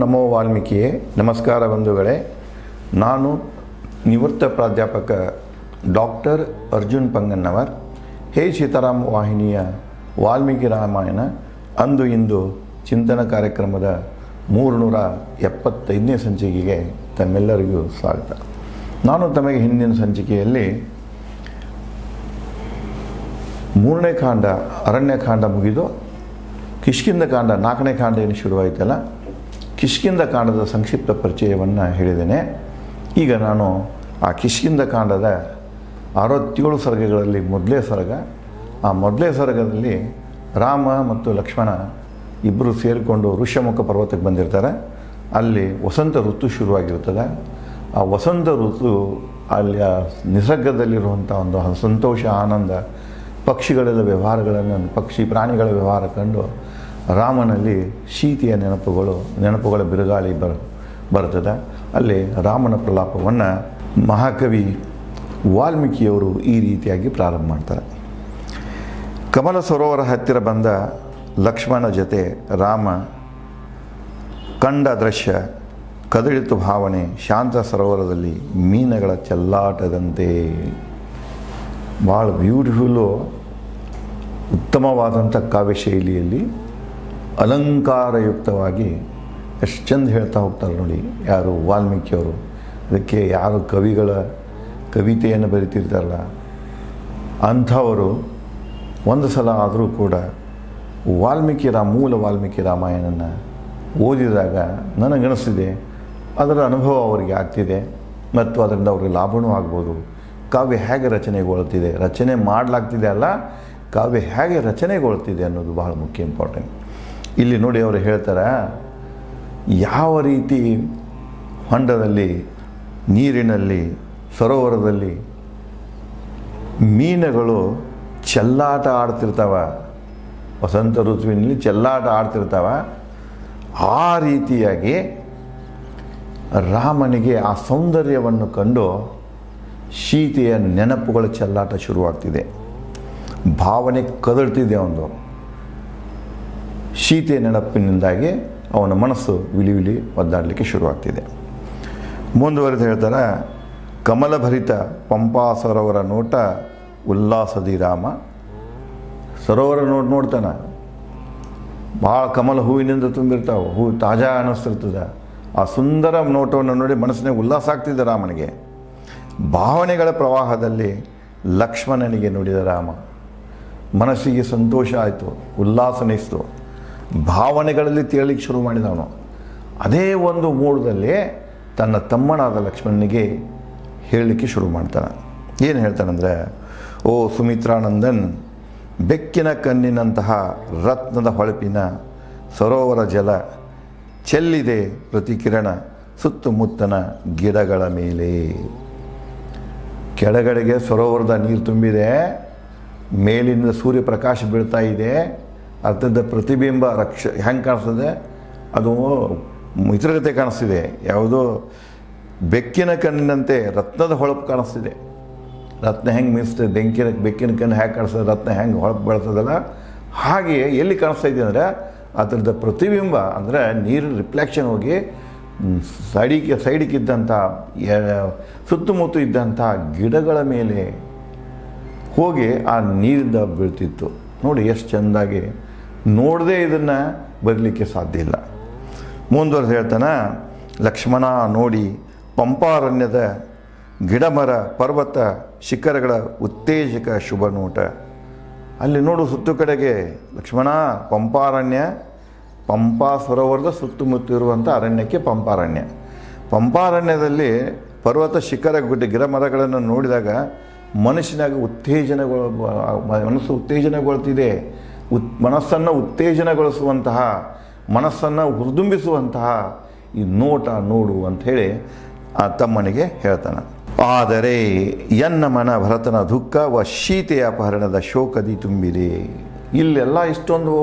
ನಮೋ ವಾಲ್ಮೀಕಿಯೇ. ನಮಸ್ಕಾರ ಬಂಧುಗಳೇ. ನಾನು ನಿವೃತ್ತ ಪ್ರಾಧ್ಯಾಪಕ ಡಾಕ್ಟರ್ ಅರ್ಜುನ್ ಪಂಗನ್ನವರ್. ಹೇ ಸೀತಾರಾಮ್ ವಾಹಿನಿಯ ವಾಲ್ಮೀಕಿ ರಾಮಾಯಣ ಅಂದು ಇಂದು ಚಿಂತನ ಕಾರ್ಯಕ್ರಮದ 375ನೇ ಸಂಚಿಕೆಗೆ ತಮ್ಮೆಲ್ಲರಿಗೂ ಸ್ವಾಗತ. ನಾನು ತಮಗೆ ಹಿಂದಿನ ಸಂಚಿಕೆಯಲ್ಲಿ 3ನೇ ಕಾಂಡ ಅರಣ್ಯಕಾಂಡ ಮುಗಿದು ಕಿಷ್ಕಿಂಧ ಕಾಂಡ 4ನೇ ಕಾಂಡ ಏನು ಶುರುವಾಯಿತಲ್ಲ, ಕಿಷ್ಕಿಂಧ ಕಾಂಡದ ಸಂಕ್ಷಿಪ್ತ ಪರಿಚಯವನ್ನು ಹೇಳಿದ್ದೇನೆ. ಈಗ ನಾನು ಆ ಕಿಷ್ಕಿಂಧ ಕಾಂಡದ 67 ಸರ್ಗಗಳಲ್ಲಿ ಮೊದಲೇ ಸರ್ಗ, ಆ ಮೊದಲೇ ಸರ್ಗದಲ್ಲಿ ರಾಮ ಮತ್ತು ಲಕ್ಷ್ಮಣ ಇಬ್ಬರು ಸೇರಿಕೊಂಡು ಋಷ್ಯಮುಖ ಪರ್ವತಕ್ಕೆ ಬಂದಿರ್ತಾರೆ. ಅಲ್ಲಿ ವಸಂತ ಋತು ಶುರುವಾಗಿರ್ತದೆ. ಆ ವಸಂತ ಋತು ಅಲ್ಲಿ ನಿಸರ್ಗದಲ್ಲಿರುವಂಥ ಒಂದು ಸಂತೋಷ, ಆನಂದ, ಪಕ್ಷಿಗಳೆಲ್ಲ ವ್ಯವಹಾರಗಳನ್ನು, ಪಕ್ಷಿ ಪ್ರಾಣಿಗಳ ವ್ಯವಹಾರ ಕಂಡು ರಾಮನಲ್ಲಿ ಸೀತೆಯ ನೆನಪುಗಳ ಬಿರುಗಾಳಿ ಬರ್ತದೆ. ಅಲ್ಲಿ ರಾಮನ ಪ್ರಲಾಪವನ್ನು ಮಹಾಕವಿ ವಾಲ್ಮೀಕಿಯವರು ಈ ರೀತಿಯಾಗಿ ಪ್ರಾರಂಭ ಮಾಡ್ತಾರೆ. ಕಮಲ ಸರೋವರ ಹತ್ತಿರ ಬಂದ ಲಕ್ಷ್ಮಣ ಜೊತೆ ರಾಮ ಕಂಡ ದೃಶ್ಯ ಕದಳಿತು ಭಾವನೆ, ಶಾಂತ ಸರೋವರದಲ್ಲಿ ಮೀನುಗಳ ಚೆಲ್ಲಾಟದಂತೆ. ಭಾಳ ಬ್ಯೂಟಿಫುಲ್ಲು, ಉತ್ತಮವಾದಂಥ ಕಾವ್ಯ ಶೈಲಿಯಲ್ಲಿ ಅಲಂಕಾರಯುಕ್ತವಾಗಿ ಎಷ್ಟು ಚಂದ ಹೇಳ್ತಾ ಹೋಗ್ತಾರೆ ನೋಡಿ ಯಾರು ವಾಲ್ಮೀಕಿಯವರು. ಅದಕ್ಕೆ ಯಾರು ಕವಿಗಳ ಕವಿತೆಯನ್ನು ಬರಿತಿರ್ತಾರಲ್ಲ ಅಂಥವರು ಒಂದು ಸಲ ಆದರೂ ಕೂಡ ಮೂಲ ವಾಲ್ಮೀಕಿ ರಾಮಾಯಣನ ಓದಿದಾಗ ನನಗನ್ನಿಸ್ತಿದೆ ಅದರ ಅನುಭವ ಅವರಿಗೆ ಆಗ್ತಿದೆ ಮತ್ತು ಅದರಿಂದ ಅವ್ರಿಗೆ ಲಾಭವೂ ಆಗ್ಬೋದು. ಕಾವ್ಯ ಹೇಗೆ ರಚನೆಗೊಳ್ತಿದೆ, ರಚನೆ ಮಾಡಲಾಗ್ತಿದೆ ಅಲ್ಲ, ಕಾವ್ಯ ಹೇಗೆ ರಚನೆಗೊಳ್ತಿದೆ ಅನ್ನೋದು ಬಹಳ ಮುಖ್ಯ, ಇಂಪಾರ್ಟೆಂಟ್. ಇಲ್ಲಿ ನೋಡಿ ಅವರು ಹೇಳ್ತಾರೆ, ಯಾವ ರೀತಿ ಹೊಂಡದಲ್ಲಿ, ನೀರಿನಲ್ಲಿ, ಸರೋವರದಲ್ಲಿ ಮೀನುಗಳು ಚೆಲ್ಲಾಟ ಆಡ್ತಿರ್ತಾವ, ವಸಂತ ಋತುವಿನಲ್ಲಿ ಚೆಲ್ಲಾಟ ಆಡ್ತಿರ್ತಾವ, ಆ ರೀತಿಯಾಗಿ ರಾಮನಿಗೆ ಆ ಸೌಂದರ್ಯವನ್ನು ಕಂಡು ಸೀತೆಯ ನೆನಪುಗಳ ಚೆಲ್ಲಾಟ ಶುರುವಾಗ್ತಿದೆ. ಭಾವನೆ ಕದಳ್ತಿದೆ. ಅವನು ಸೀತೆಯ ನೆನಪಿನಿಂದಾಗಿ ಅವನ ಮನಸ್ಸು ವಿಲಿ ಒದ್ದಾಡಲಿಕ್ಕೆ ಶುರುವಾಗ್ತಿದೆ. ಮುಂದುವರೆದು ಹೇಳ್ತಾರೆ, ಕಮಲಭರಿತ ಪಂಪಾ ಸರೋವರ ನೋಟ ಉಲ್ಲಾಸದಿ ರಾಮ. ಸರೋವರ ನೋಡ್ತಾನೆ, ಭಾಳ ಕಮಲ ಹೂವಿನಿಂದ ತುಂಬಿರ್ತಾವೆ, ಹೂವು ತಾಜಾ ಅನ್ನಿಸ್ತಿರ್ತದೆ. ಆ ಸುಂದರ ನೋಟವನ್ನು ನೋಡಿ ಮನಸ್ಸಿನಾಗ ಉಲ್ಲಾಸ ಆಗ್ತಿದೆ ರಾಮನಿಗೆ. ಭಾವನೆಗಳ ಪ್ರವಾಹದಲ್ಲಿ ಲಕ್ಷ್ಮಣನಿಗೆ ನುಡಿದ ರಾಮ. ಮನಸ್ಸಿಗೆ ಸಂತೋಷ ಆಯಿತು, ಉಲ್ಲಾಸನಿಸ್ತು, ಭಾವನೆಗಳಲ್ಲಿ ತೇಳಲಿಕ್ಕೆ ಶುರು ಮಾಡಿದವನು. ಅದೇ ಒಂದು ಮೂಡದಲ್ಲಿ ತನ್ನ ತಮ್ಮನಾದ ಲಕ್ಷ್ಮಣನಿಗೆ ಹೇಳಲಿಕ್ಕೆ ಶುರು ಮಾಡ್ತಾನೆ. ಏನು ಹೇಳ್ತಾನಂದರೆ, ಓ ಸುಮಿತ್ರಾನಂದನ್, ಬೆಕ್ಕಿನ ಕಣ್ಣಿನಂತಹ ರತ್ನದ ಹೊಳಪಿನ ಸರೋವರ ಜಲ ಚೆಲ್ಲಿದೆ ಪ್ರತಿಕಿರಣ ಸುತ್ತಮುತ್ತನ ಗಿಡಗಳ ಮೇಲೆ. ಕೆಳಗಡೆಗೆ ಸರೋವರದ ನೀರು ತುಂಬಿದೆ, ಮೇಲಿಂದ ಸೂರ್ಯಪ್ರಕಾಶ ಬೀಳ್ತಾ ಇದೆ, ಅರ್ಥದ ಪ್ರತಿಬಿಂಬ ಹೆಂಗೆ ಕಾಣಿಸ್ತದೆ, ಅದು ಇತರಗತೆ ಕಾಣಿಸ್ತಿದೆ. ಯಾವುದೋ ಬೆಕ್ಕಿನ ಕಣ್ಣಿನಂತೆ ರತ್ನದ ಹೊಳಪು ಕಾಣಿಸ್ತಿದೆ. ರತ್ನ ಹೆಂಗೆ ಮೀಸ್ತದೆ, ಬೆಕ್ಕಿನ ಕಣ್ಣು ಹೇಗೆ ಕಾಣಿಸ್ತದೆ, ರತ್ನ ಹೆಂಗೆ ಹೊಳಪು ಬೆಳೆಸ್ತದಲ್ಲ, ಹಾಗೆಯೇ ಎಲ್ಲಿ ಕಾಣಿಸ್ತಾ ಇದೆ ಅಂದರೆ ಅದರದ ಪ್ರತಿಬಿಂಬ, ಅಂದರೆ ನೀರಿನ ರಿಫ್ಲೆಕ್ಷನ್ ಹೋಗಿ ಸೈಡಿಗಿದ್ದಂಥ ಸುತ್ತಮುತ್ತ ಇದ್ದಂಥ ಗಿಡಗಳ ಮೇಲೆ ಹೋಗಿ ಆ ನೀರಿಂದ ಬೀಳ್ತಿತ್ತು. ನೋಡಿ ಎಷ್ಟು ಚೆಂದಾಗಿ, ನೋಡದೆ ಇದನ್ನು ಬರಲಿಕ್ಕೆ ಸಾಧ್ಯ ಇಲ್ಲ. ಮುಂದುವರೆದು ಹೇಳ್ತಾನೆ, ಲಕ್ಷ್ಮಣ ನೋಡಿ ಪಂಪಾರಣ್ಯದ ಗಿಡಮರ ಪರ್ವತ ಶಿಖರಗಳ ಉತ್ತೇಜಕ ಶುಭ ನೋಟ. ಅಲ್ಲಿ ನೋಡು ಸುತ್ತು ಕಡೆಗೆ ಲಕ್ಷ್ಮಣ, ಪಂಪಾರಣ್ಯ, ಪಂಪಾ ಸರೋವರದ ಸುತ್ತಮುತ್ತ ಇರುವಂಥ ಅರಣ್ಯಕ್ಕೆ ಪಂಪಾರಣ್ಯ. ಪಂಪಾರಣ್ಯದಲ್ಲಿ ಪರ್ವತ ಶಿಖರ ಗಿಡಮರಗಳನ್ನು ನೋಡಿದಾಗ ಮನಸ್ಸಿನಾಗ ಮನಸ್ಸು ಉತ್ತೇಜನಗೊಳ್ತಿದೆ. ಮನಸ್ಸನ್ನು ಉತ್ತೇಜನಗೊಳಿಸುವಂತಹ, ಮನಸ್ಸನ್ನು ಹುರಿದುಂಬಿಸುವಂತಹ ಈ ನೋಡು ಅಂಥೇಳಿ ಆ ತಮ್ಮನಿಗೆ ಹೇಳ್ತಾನೆ. ಆದರೆ ಎನ್ನ ಮನ ಭರತನ ದುಃಖ ಸೀತೆಯ ಅಪಹರಣದ ಶೋಕದಿ ತುಂಬಿದೆ. ಇಲ್ಲೆಲ್ಲ ಇಷ್ಟೊಂದು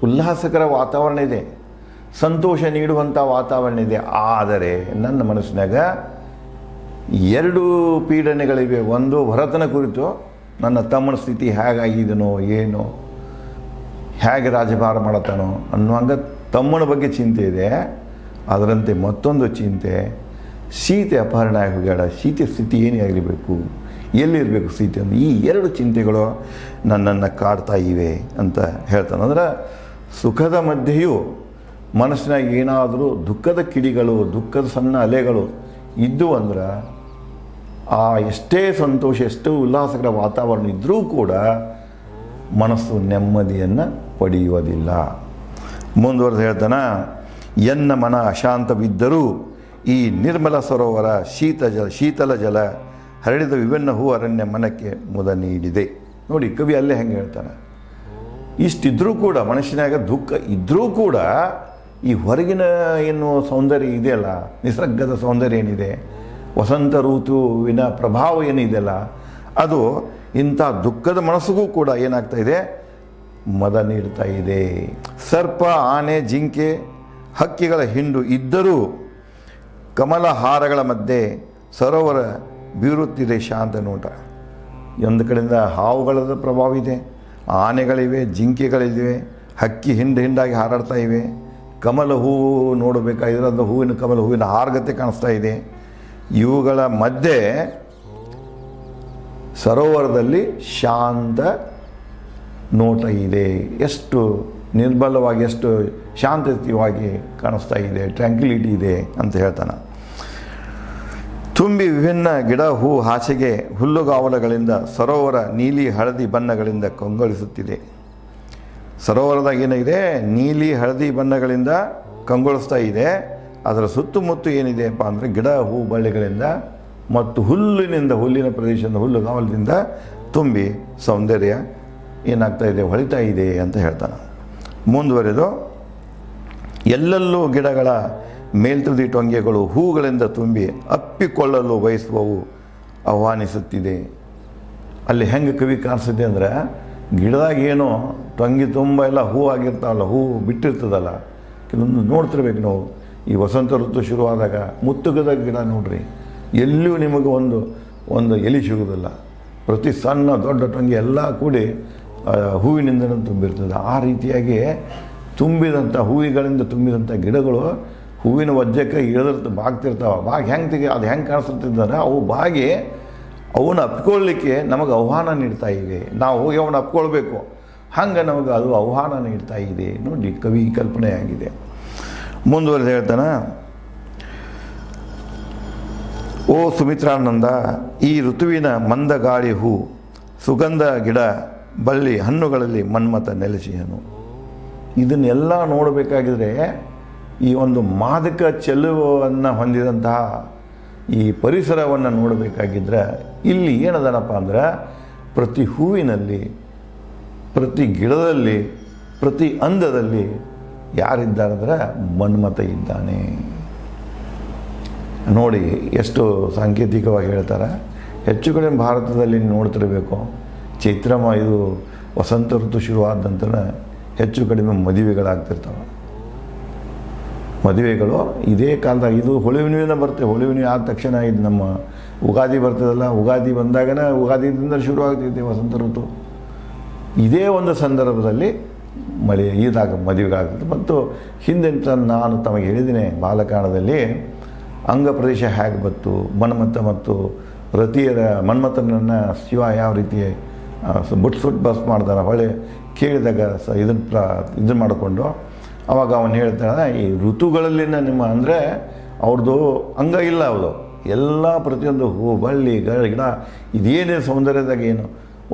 ಉಲ್ಲಾಸಕರ ವಾತಾವರಣ ಇದೆ, ಸಂತೋಷ ನೀಡುವಂಥ ವಾತಾವರಣ ಇದೆ. ಆದರೆ ನನ್ನ ಮನಸ್ಸಿನಾಗ 2 ಪೀಡನೆಗಳಿವೆ. ಒಂದು ಭರತನ ಕುರಿತು, ನನ್ನ ತಮ್ಮನ ಸ್ಥಿತಿ ಹೇಗಾಗಿದನೋ ಏನೋ, ಹೇಗೆ ರಾಜಭಾರ ಮಾಡತ್ತಾನೋ ಅನ್ನುವಂಗ ತಮ್ಮನ ಬಗ್ಗೆ ಚಿಂತೆ ಇದೆ. ಅದರಂತೆ ಮತ್ತೊಂದು ಚಿಂತೆ, ಸೀತೆ ಅಪಹರಣ ಆಗಿ ಹೋಗ್ಯಾಳ, ಸೀತೆ ಸ್ಥಿತಿ ಏನೇ ಆಗಿರಬೇಕು, ಎಲ್ಲಿರಬೇಕು ಸೀತೆ ಅಂತ ಈ ಎರಡು ಚಿಂತೆಗಳು ನನ್ನನ್ನು ಕಾಡ್ತಾ ಇವೆ ಅಂತ ಹೇಳ್ತಾನೆ. ಅಂದ್ರೆ ಸುಖದ ಮಧ್ಯೆಯೂ ಮನಸ್ಸಿನಾಗ ಏನಾದರೂ ದುಃಖದ ಕಿಡಿಗಳು, ದುಃಖದ ಸಣ್ಣ ಅಲೆಗಳು ಇದ್ದು ಅಂದ್ರೆ ಆ ಎಷ್ಟೇ ಸಂತೋಷ, ಎಷ್ಟೇ ಉಲ್ಲಾಸಕರ ವಾತಾವರಣ ಇದ್ದರೂ ಕೂಡ ಮನಸ್ಸು ನೆಮ್ಮದಿಯನ್ನು ಪಡೆಯುವುದಿಲ್ಲ. ಮುಂದುವರೆದು ಹೇಳ್ತಾನೆ, ಎನ್ನ ಮನ ಅಶಾಂತವಿದ್ದರೂ ಈ ನಿರ್ಮಲ ಸರೋವರ ಶೀತಲ ಜಲ ಹರಡಿದ ವಿಭಿನ್ನ ಹೂ ಅರಣ್ಯ ಮನಕ್ಕೆ ಮುದ ನೀಡಿದೆ. ನೋಡಿ ಕವಿ ಅಲ್ಲೇ ಹೆಂಗೆ ಹೇಳ್ತಾನೆ, ಇಷ್ಟಿದ್ರೂ ಕೂಡ ಮನುಷ್ಯನಾಗ ದುಃಖ ಇದ್ದರೂ ಕೂಡ ಈ ಹೊರಗಿನ ಏನು ಸೌಂದರ್ಯ ಇದೆಯಲ್ಲ, ನಿಸರ್ಗದ ಸೌಂದರ್ಯ ಏನಿದೆ, ವಸಂತ ಋತುವಿನ ಪ್ರಭಾವ ಏನಿದೆಯಲ್ಲ, ಅದು ಇಂಥ ದುಃಖದ ಮನಸ್ಸಿಗೂ ಕೂಡ ಏನಾಗ್ತಾ ಇದೆ, ಮದ ನೀಡ್ತಾ ಇದೆ. ಸರ್ಪ, ಆನೆ, ಜಿಂಕೆ, ಹಕ್ಕಿಗಳ ಹಿಂಡು ಇದ್ದರೂ ಕಮಲ ಹಾರಗಳ ಮಧ್ಯೆ ಸರೋವರ ಬೀರುತ್ತಿದೆ ಶಾಂತ ನೋಟ. ಒಂದು ಕಡೆಯಿಂದ ಹಾವುಗಳದ ಪ್ರಭಾವ ಇದೆ, ಆನೆಗಳಿವೆ, ಜಿಂಕೆಗಳಿವೆ, ಹಕ್ಕಿ ಹಿಂಡಾಗಿ ಹಾರಾಡ್ತಾ ಇವೆ. ಕಮಲ ಹೂವು ನೋಡಬೇಕಾದ್ರೆ ಅದು ಕಮಲ ಹೂವಿನ ಹಾರಗತೆ ಕಾಣಿಸ್ತಾ ಇದೆ. ಇವುಗಳ ಮಧ್ಯೆ ಸರೋವರದಲ್ಲಿ ಶಾಂತ ನೋಟ ಇದೆ. ಎಷ್ಟು ನಿರ್ಮಲವಾಗಿ, ಎಷ್ಟು ಶಾಂತವಾಗಿ ಕಾಣಿಸ್ತಾ ಇದೆ, ಟ್ರ್ಯಾಂಕ್ವಿಲಿಟಿ ಇದೆ ಅಂತ ಹೇಳ್ತಾನೆ. ತುಂಬಿ ವಿಭಿನ್ನ ಗಿಡ, ಹೂ, ಹಾಸಿಗೆ, ಹುಲ್ಲುಗಾವಲುಗಳಿಂದ ಸರೋವರ ನೀಲಿ ಹಳದಿ ಬಣ್ಣಗಳಿಂದ ಕಂಗೊಳಿಸುತ್ತಿದೆ. ಸರೋವರದಾಗ ಏನಿದೆ, ನೀಲಿ ಹಳದಿ ಬಣ್ಣಗಳಿಂದ ಕಂಗೊಳಿಸ್ತಾ ಇದೆ. ಅದರ ಸುತ್ತಮುತ್ತ ಏನಿದೆಯಪ್ಪ ಅಂದರೆ ಗಿಡ, ಹೂ, ಬಳ್ಳಿಗಳಿಂದ ಮತ್ತು ಹುಲ್ಲಿನ ಪ್ರದೇಶದಿಂದ, ಹುಲ್ಲುಗಾವಲದಿಂದ ತುಂಬಿ ಸೌಂದರ್ಯ ಏನಾಗ್ತಾ ಇದೆ, ಹೊಳಿತಾ ಇದೆ ಅಂತ ಹೇಳ್ತಾನೆ. ಮುಂದುವರೆದು, ಎಲ್ಲೆಲ್ಲೂ ಗಿಡಗಳ ಮೇಲ್ತುದಿ ಟೊಂಗೆಗಳು ಹೂಗಳಿಂದ ತುಂಬಿ ಅಪ್ಪಿಕೊಳ್ಳಲು ಬಯಸುವವು ಆಹ್ವಾನಿಸುತ್ತಿದೆ. ಅಲ್ಲಿ ಹೆಂಗೆ ಕವಿ ಕಾಣಿಸುತ್ತೆ ಅಂದರೆ, ಗಿಡದಾಗ ಏನೋ ಟೊಂಗಿ ತುಂಬ ಎಲ್ಲ ಹೂ ಆಗಿರ್ತಾವಲ್ಲ, ಹೂ ಬಿಟ್ಟಿರ್ತದಲ್ಲ, ಕೆಲವೊಂದು ನೋಡ್ತಿರ್ಬೇಕು ನಾವು. ಈ ವಸಂತ ಋತು ಶುರುವಾದಾಗ ಮುತ್ತುಗದ ಗಿಡ ನೋಡ್ರಿ, ಎಲ್ಲಿಯೂ ನಿಮಗೆ ಒಂದು ಎಲೆ ಸಿಗೋದಿಲ್ಲ. ಪ್ರತಿ ಸಣ್ಣ ದೊಡ್ಡ ಟೊಂಗಿ ಎಲ್ಲ ಕೂಡಿ ಹೂವಿನಿಂದ ತುಂಬಿರ್ತದೆ. ಆ ರೀತಿಯಾಗಿ ತುಂಬಿದಂಥ ಹೂವುಗಳಿಂದ ತುಂಬಿದಂಥ ಗಿಡಗಳು ಹೂವಿನ ವಜ್ಜಕ್ಕೆ ಬಾಗ್ತಿರ್ತಾವೆ. ಅದು ಹೆಂಗೆ ಕಾಣಿಸ್ತಿದ್ದಾರೆ, ಅವು ಬಾಗಿ ಅವನ್ನ ಅಪ್ಪಿಕೊಳ್ಳಲಿಕ್ಕೆ ನಮಗೆ ಆಹ್ವಾನ ನೀಡ್ತಾ ಇವೆ. ನಾವು ಹೋಗಿ ಅವನ್ನ ಅಪ್ಕೊಳ್ಬೇಕು, ಹಂಗೆ ನಮಗೆ ಅದು ಆಹ್ವಾನ ನೀಡ್ತಾ ಇದೆ. ನೋಡಿ ಕವಿ ಕಲ್ಪನೆ ಆಗಿದೆ. ಮುಂದುವರೆದು ಹೇಳ್ತಾನೆ, ಓ ಸುಮಿತ್ರಾನಂದ, ಈ ಋತುವಿನ ಮಂದ ಗಾಳಿ, ಹೂ, ಸುಗಂಧ ಗಿಡ, ಬಳ್ಳಿ, ಹಣ್ಣುಗಳಲ್ಲಿ ಮನ್ಮಥ ನೆಲೆಸಿಹನು. ಇದನ್ನೆಲ್ಲ ನೋಡಬೇಕಾಗಿದ್ರೆ ಈ ಒಂದು ಮಾದಕ ಚೆಲುವನ್ನು ಹೊಂದಿದಂತಹ ಈ ಪರಿಸರವನ್ನು ನೋಡಬೇಕಾಗಿದ್ರೆ ಇಲ್ಲಿ ಏನದನಪ್ಪ ಅಂದ್ರೆ, ಪ್ರತಿ ಹೂವಿನಲ್ಲಿ, ಪ್ರತಿ ಗಿಡದಲ್ಲಿ, ಪ್ರತಿ ಅಂದದಲ್ಲಿ ಯಾರಿದ್ದಾರಂದ್ರೆ ಮನ್ಮಥ ಇದ್ದಾನೆ. ನೋಡಿ ಎಷ್ಟು ಸಾಂಕೇತಿಕವಾಗಿ ಹೇಳ್ತಾರೆ. ಹೆಚ್ಚು ಕಡೆ ಭಾರತದಲ್ಲಿ ನೋಡ್ತಿರಬೇಕು, ಇದು ವಸಂತ ಋತು ಶುರುವಾದ ನಂತರ ಹೆಚ್ಚು ಕಡಿಮೆ ಮದುವೆಗಳಾಗ್ತಿರ್ತವೆ. ಮದುವೆಗಳು ಇದೇ ಕಾಲದಾಗ, ಇದು ಹುಳಿವಿನಿಂದ ಬರ್ತದೆ. ಹುಳಿವಿನ ಆದ ತಕ್ಷಣ ಇದು ನಮ್ಮ ಉಗಾದಿ ಬರ್ತದಲ್ಲ, ಉಗಾದಿ ಬಂದಾಗನೇ ಉಗಾದಿಯಿಂದ ಶುರುವಾಗ್ತೈತೆ ವಸಂತ ಋತು. ಇದೇ ಒಂದು ಸಂದರ್ಭದಲ್ಲಿ ಮದುವೆಗಳಾಗ್ತದೆ. ಮತ್ತು ಹಿಂದೆ ನಾನು ತಮಗೆ ಹೇಳಿದ್ದೀನಿ, ಬಾಲಕಾಂಡದಲ್ಲಿ ಅಂಗ ಪ್ರದೇಶ ಹೇಗೆ ಬತ್ತು, ಮನ್ಮಥ ಮತ್ತು ರತಿಯರ ಮನ್ಮಥನನ್ನು ಶಿವ ಯಾವ ರೀತಿ ಸುಟ್ಟು ಬಸ್ ಮಾಡ್ತಾನೆ, ಹೊಳೆ ಕೇಳಿದಾಗ ಇದನ್ನು ಮಾಡಿಕೊಂಡು ಅವಾಗ ಅವನು ಹೇಳ್ತಾನೆ, ಈ ಋತುಗಳಲ್ಲಿನ ನಿಮ್ಮ ಅಂದರೆ ಅವ್ರದ್ದು ಅಂಗ ಇಲ್ಲ, ಅವರು ಎಲ್ಲ ಪ್ರತಿಯೊಂದು ಹೂ, ಬಳ್ಳಿ, ಗಿಡ ಇದೇನೇ ಸೌಂದರ್ಯದಾಗ ಏನು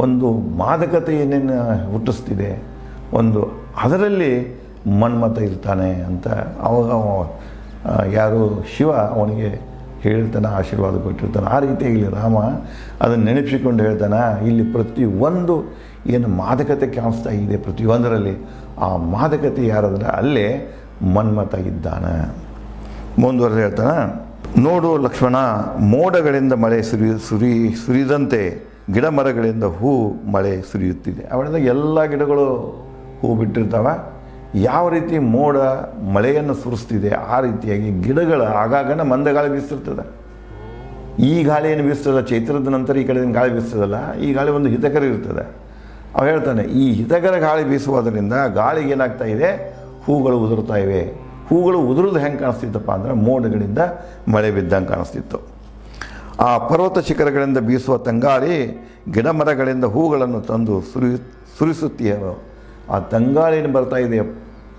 ಒಂದು ಮಾದಕತೆ ಏನೇನು ಹುಟ್ಟಿಸ್ತಿದೆ, ಅದರಲ್ಲಿ ಮನ್ಮಥ ಇರ್ತಾನೆ ಅಂತ ಅವಾಗ ಯಾರು ಶಿವ ಅವನಿಗೆ ಹೇಳ್ತಾನೆ, ಆಶೀರ್ವಾದ ಕೊಟ್ಟಿರ್ತಾನೆ. ಆ ರೀತಿಯಾಗಿ ಇಲ್ಲಿ ರಾಮ ಅದನ್ನು ನೆನಪಿಸಿಕೊಂಡು ಹೇಳ್ತಾನೆ, ಇಲ್ಲಿ ಪ್ರತಿಯೊಂದು ಏನು ಮಾದಕತೆ ಕಾಣಿಸ್ತಾ ಇದೆ ಪ್ರತಿಯೊಂದರಲ್ಲಿ, ಆ ಮಾದಕತೆ ಯಾರಂದ್ರೆ ಅಲ್ಲೇ ಮನ್ಮಥ ಇದ್ದಾನೆ. ಮುಂದುವರೆದು ಹೇಳ್ತಾನೆ, ನೋಡು ಲಕ್ಷ್ಮಣ, ಮೋಡಗಳಿಂದ ಮಳೆ ಸುರಿದಂತೆ ಗಿಡ ಮರಗಳಿಂದ ಹೂ ಮಳೆ ಸುರಿಯುತ್ತಿದೆ. ಅವಳಿಂದ ಎಲ್ಲ ಗಿಡಗಳು ಹೂ ಬಿಟ್ಟಿರ್ತಾವೆ. ಯಾವ ರೀತಿ ಮೋಡ ಮಳೆಯನ್ನು ಸುರಿಸ್ತಿದೆ ಆ ರೀತಿಯಾಗಿ ಗಿಡಗಳ ಆಗಾಗನ ಮಂದ ಗಾಳಿ ಬೀಸ್ತಿರ್ತದೆ. ಈ ಗಾಳಿ ಏನು ಬೀಸ್ತದೆ, ಚೈತ್ರದ ನಂತರ ಈ ಕಡೆ ಗಾಳಿ ಬೀಸ್ತದಲ್ಲ, ಈ ಗಾಳಿ ಒಂದು ಹಿತಕರ ಇರ್ತದೆ. ಅವ ಹೇಳ್ತಾನೆ, ಈ ಹಿತಕರ ಗಾಳಿ ಬೀಸುವುದರಿಂದ ಗಾಳಿಗೆ ಏನಾಗ್ತಾ ಇದೆ, ಹೂಗಳು ಉದುರ್ತಾ ಇವೆ. ಹೂಗಳು ಉದುರೋದು ಹೆಂಗೆ ಕಾಣಿಸ್ತಿತ್ತಪ್ಪ ಅಂದ್ರೆ ಮೋಡಗಳಿಂದ ಮಳೆ ಬಿದ್ದಂಗೆ ಕಾಣಿಸ್ತಿತ್ತು. ಆ ಪರ್ವತ ಶಿಖರಗಳಿಂದ ಬೀಸುವ ತಂಗಾಳಿ ಗಿಡ ಮರಗಳಿಂದ ಹೂಗಳನ್ನು ತಂದು ಸುರಿಸುತ್ತೀಯ. ಆ ತಂಗಾಳಿನ ಬರ್ತಾ ಇದೆ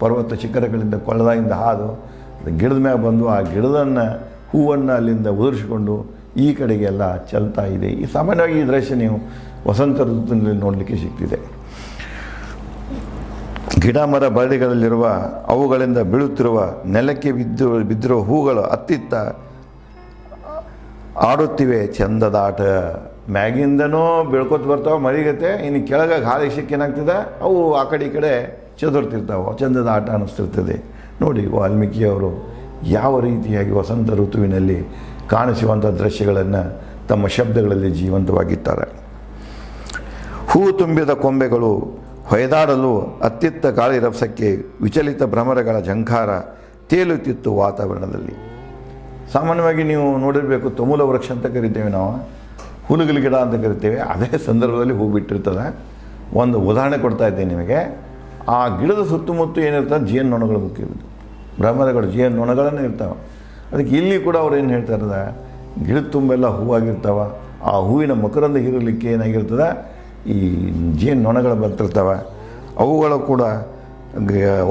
ಪರ್ವತ ಶಿಖರಗಳಿಂದ ಕೊಳ್ಳದಾಗಿಂದ ಹಾದು ಗಿಡದ ಮ್ಯಾಗ ಬಂದು ಆ ಗಿಡದನ್ನು ಹೂವನ್ನು ಅಲ್ಲಿಂದ ಉದುರಿಸಿಕೊಂಡು ಈ ಕಡೆಗೆಲ್ಲ ಚೆಲ್ತಾ ಇದೆ. ಈ ಸಾಮಾನ್ಯವಾಗಿ ಈ ದೃಶ್ಯ ನೀವು ವಸಂತ ಋತುವಿನಲ್ಲಿ ನೋಡಲಿಕ್ಕೆ ಸಿಗ್ತಿದೆ. ಗಿಡ ಮರ ಬಳ್ಳಿಗಳಲ್ಲಿರುವ ಅವುಗಳಿಂದ ಬೀಳುತ್ತಿರುವ ನೆಲಕ್ಕೆ ಬಿದ್ದಿರುವ ಹೂಗಳು ಅತ್ತಿತ್ತ ಆಡುತ್ತಿವೆ ಚಂದದಾಟ. ಮ್ಯಾಗಿಂದನೂ ಬೀಳ್ಕೊತ ಬರ್ತಾವೆ ಮಳಿಗತ್ತೆ, ಇನ್ನು ಕೆಳಗೆ ಗಾಳಿ ಸಿಕ್ಕೇನಾಗ್ತದೆ, ಅವು ಆ ಕಡೆ ಈ ಕಡೆ ಚದುರ್ತಿರ್ತಾವೆ, ಚಂದದ ಆಟ ಅನ್ನಿಸ್ತಿರ್ತದೆ. ನೋಡಿ ವಾಲ್ಮೀಕಿಯವರು ಯಾವ ರೀತಿಯಾಗಿ ವಸಂತ ಋತುವಿನಲ್ಲಿ ಕಾಣಿಸುವಂಥ ದೃಶ್ಯಗಳನ್ನು ತಮ್ಮ ಶಬ್ದಗಳಲ್ಲಿ ಜೀವಂತವಾಗಿದ್ದಾರೆ. ಹೂ ತುಂಬಿದ ಕೊಂಬೆಗಳು ಹೊಯ್ದಾಡಲು ಅತ್ತಿತ್ತ ಗಾಳಿ ರಭಸಕ್ಕೆ ವಿಚಲಿತ ಭ್ರಮರಗಳ ಝಂಕಾರ ತೇಲುತ್ತಿತ್ತು ವಾತಾವರಣದಲ್ಲಿ. ಸಾಮಾನ್ಯವಾಗಿ ನೀವು ನೋಡಿರಬೇಕು, ತಮೂಲ ವೃಕ್ಷ ಅಂತ ಕರಿತೇವೆ ನಾವು, ಹುಲುಗಲಿ ಗಿಡ ಅಂತ ಕರಿತೇವೆ. ಅದೇ ಸಂದರ್ಭದಲ್ಲಿ ಹೂ ಬಿಟ್ಟಿರ್ತದೆ. ಒಂದು ಉದಾಹರಣೆ ಕೊಡ್ತಾ ಇದ್ದೇನೆ ನಿಮಗೆ. ಆ ಗಿಡದ ಸುತ್ತಮುತ್ತ ಏನಿರ್ತದೆ, ಜೇನುನೊಣಗಳು ಮುಖ್ಯದ್ದು, ಭ್ರಮರಗಳು ಜೇನುನೊಣಗಳನ್ನೇ ಇರ್ತಾವೆ. ಅದಕ್ಕೆ ಇಲ್ಲಿ ಕೂಡ ಅವ್ರು ಏನು ಹೇಳ್ತಾರದ, ಗಿಡದ ತುಂಬೆಲ್ಲ ಹೂವಾಗಿರ್ತಾವೆ, ಆ ಹೂವಿನ ಮಕರಂದ ಹೀರಲಿಕ್ಕೆ ಏನಾಗಿರ್ತದೆ, ಈ ಜೇನುನೊಣಗಳು ಬರ್ತಿರ್ತವೆ. ಅವುಗಳು ಕೂಡ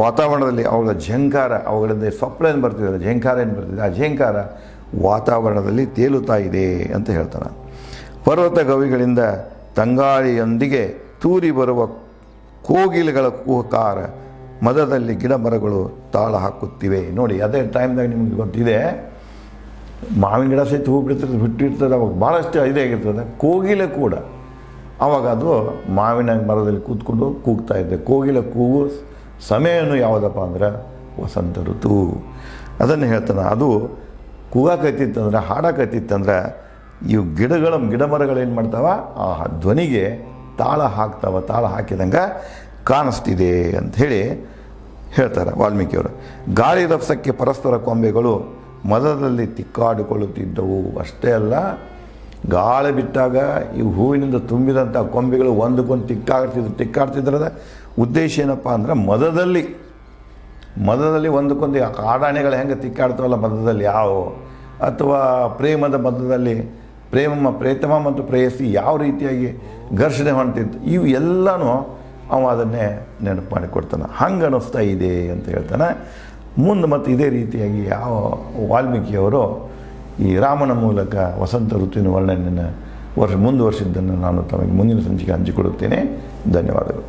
ವಾತಾವರಣದಲ್ಲಿ ಅವುಗಳ ಝಂಕಾರ, ಅವುಗಳಿಂದ ಸೊಪ್ಪಳ ಏನು ಬರ್ತಿದೆ, ಝಂಕಾರ ಏನು ಬರ್ತಿದೆ, ಆ ಝಂಕಾರ ವಾತಾವರಣದಲ್ಲಿ ತೇಲುತ್ತಾ ಇದೆ ಅಂತ ಹೇಳ್ತಾನೆ. ಪರ್ವತ ಗವಿಗಳಿಂದ ತಂಗಾಳಿಯೊಂದಿಗೆ ತೂರಿ ಬರುವ ಕೋಗಿಲೆಗಳ ಕೂಕಾರ ಮದದಲ್ಲಿ ಗಿಡ ಮರಗಳು ತಾಳ ಹಾಕುತ್ತಿವೆ. ನೋಡಿ, ಅದೇ ಟೈಮ್ದಾಗ ನಿಮಗೆ ಗೊತ್ತಿದೆ, ಮಾವಿನ ಗಿಡ ಸಹಿತ ಹೂ ಬಿಟ್ಟಿರ್ತದೆ, ಅವಾಗ ಭಾಳಷ್ಟು ಇದೇ ಆಗಿರ್ತದೆ. ಕೋಗಿಲೆ ಕೂಡ ಆವಾಗ ಅದು ಮಾವಿನ ಮರದಲ್ಲಿ ಕೂತ್ಕೊಂಡು ಕೂಗ್ತಾ ಇದ್ದೆ. ಕೋಗಿಲೆ ಕೂಗು ಸಮಯನು ಯಾವುದಪ್ಪ ಅಂದ್ರೆ ವಸಂತ ಋತು. ಅದನ್ನು ಹೇಳ್ತಾನೆ. ಅದು ಕೂಗಾಕತ್ತಿತ್ತಂದ್ರೆ, ಹಾಡಾಕತ್ತಿತ್ತಂದ್ರೆ ಇವು ಗಿಡ ಮರಗಳೇನು ಮಾಡ್ತಾವ, ಆ ಧ್ವನಿಗೆ ತಾಳ ಹಾಕ್ತಾವ, ತಾಳ ಹಾಕಿದಂಗೆ ಕಾಣಿಸ್ತಿದೆ ಅಂಥೇಳಿ ಹೇಳ್ತಾರೆ ವಾಲ್ಮೀಕಿಯವರು. ಗಾಳಿ ರಭಸಕ್ಕೆ ಪರಸ್ಪರ ಕೊಂಬೆಗಳು ಮದದಲ್ಲಿ ತಿಕ್ಕಾಡಿಕೊಳ್ಳುತ್ತಿದ್ದವು. ಅಷ್ಟೇ ಅಲ್ಲ, ಗಾಳಿ ಬಿಟ್ಟಾಗ ಈ ಹೂವಿನಿಂದ ತುಂಬಿದಂಥ ಕೊಂಬೆಗಳು ಒಂದಕ್ಕೊಂದು ತಿಕ್ಕಾಡ್ತಿದ್ರದ ಉದ್ದೇಶ ಏನಪ್ಪ ಅಂದ್ರೆ ಮದದಲ್ಲಿ ಒಂದಕ್ಕೊಂದು ಕಾಡಾನೆಗಳು ಹೆಂಗೆ ತಿಕ್ಕಾಡ್ತಾವಲ್ಲ ಮದದಲ್ಲಿ ಯಾವ, ಅಥವಾ ಪ್ರೇಮದ ಮದದಲ್ಲಿ ಪ್ರೇತಮ ಮತ್ತು ಪ್ರೇಯಸಿ ಯಾವ ರೀತಿಯಾಗಿ ಘರ್ಷಣೆ ಹೊಂಟಿತ್ತು, ಇವು ಎಲ್ಲನೂ ಅವ ಅದನ್ನೇ ನೆನಪು ಮಾಡಿಕೊಡ್ತಾನೆ. ಹಂಗೆ ಅನ್ನಿಸ್ತಾ ಇದೆ ಅಂತ ಹೇಳ್ತಾನೆ. ಮುಂದೆ ಮತ್ತು ಇದೇ ರೀತಿಯಾಗಿ ಯಾವ ವಾಲ್ಮೀಕಿಯವರು ಈ ರಾಮನ ಮೂಲಕ ವಸಂತ ಋತುವಿನ ವರ್ಣನೆಯನ್ನು ಮುಂದುವರಿಸಿದ್ದನ್ನು ನಾನು ತಮಗೆ ಮುಂದಿನ ಸಂಚಿಕೆ ಹಂಚಿಕೊಡುತ್ತೇನೆ. ಧನ್ಯವಾದಗಳು.